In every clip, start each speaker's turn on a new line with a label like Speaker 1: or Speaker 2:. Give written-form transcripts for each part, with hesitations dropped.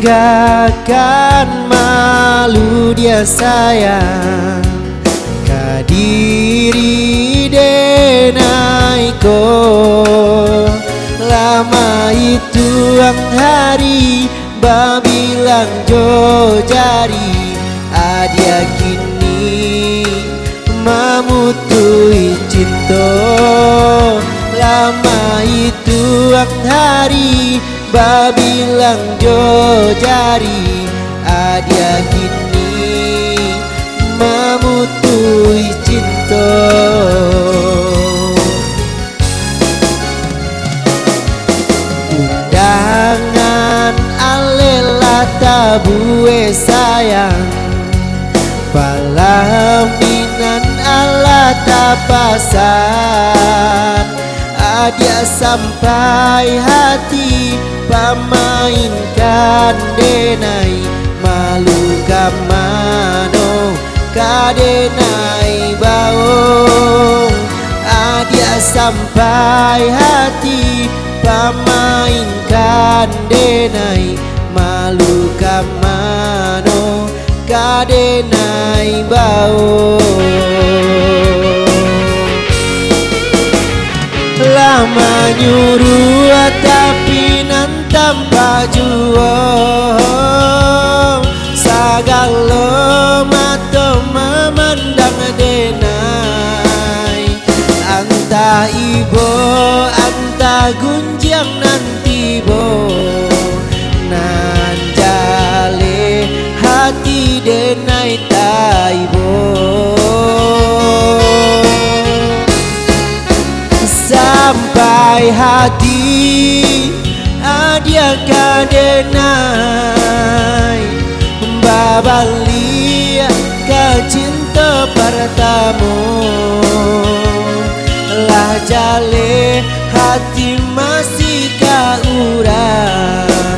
Speaker 1: Gakkan malu dia sayang kadiri denai ko. Lama itu ang hari babilang jo jari adia kini mamutui cinta. Lama itu ang hari babilang jo jari adia kini mamutui cinta. Undangan alela tabue sayang palaminan ala tapasan adia sampai hati pamainkan denai malu kamano kadenai baong adia sampai hati pamainkan denai malu kamano kadenai baong. Lama nyuruh tapi nan tanpa jual sagalo mato memandang denai anta ibo anta gunjang nanti bo nan jale hati denai taibo. Sampai hati adia kadenai babali ka cinta pertama lah jale hati masih ka urang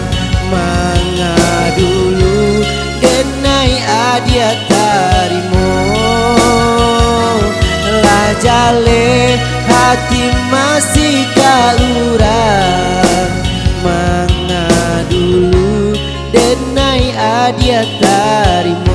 Speaker 1: manga dulu denai adia tarimo lah jale hati masih ka urang manga dulu denai adia tarimo.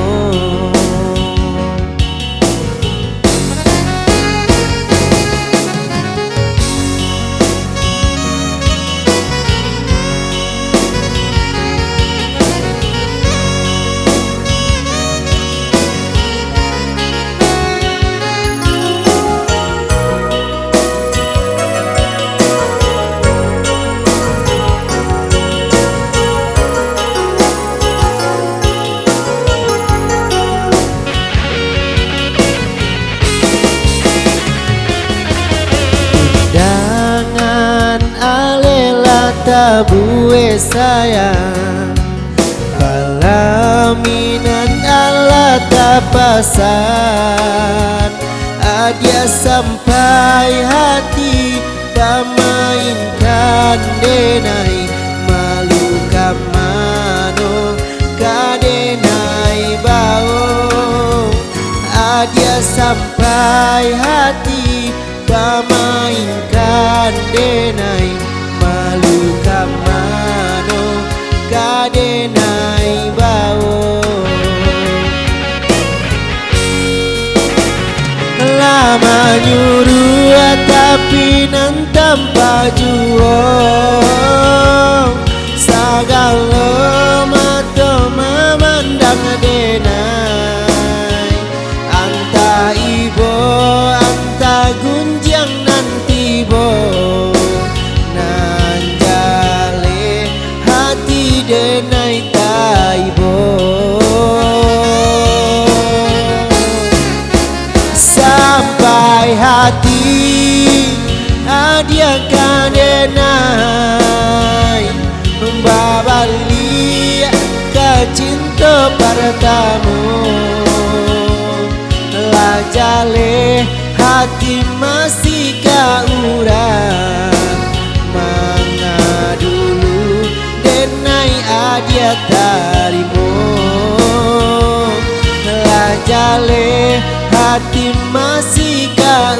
Speaker 1: Tabue sayang palaminan ala tapasan adia sampai hati pamainkan denai malu kamano kadenai baong adia sampai hati pamainkan denai malu kamano kadenai baong. Lama nyuruh tapi nan tanpa jual sagala mata memandang denai anta ibo anta gunjang nanti bo denai taibo. Sampai hati adia kadenai babali ka cinta pertama lah jale hati masih ka urang manga dulu denai adia tarimo lah jale hati masih ka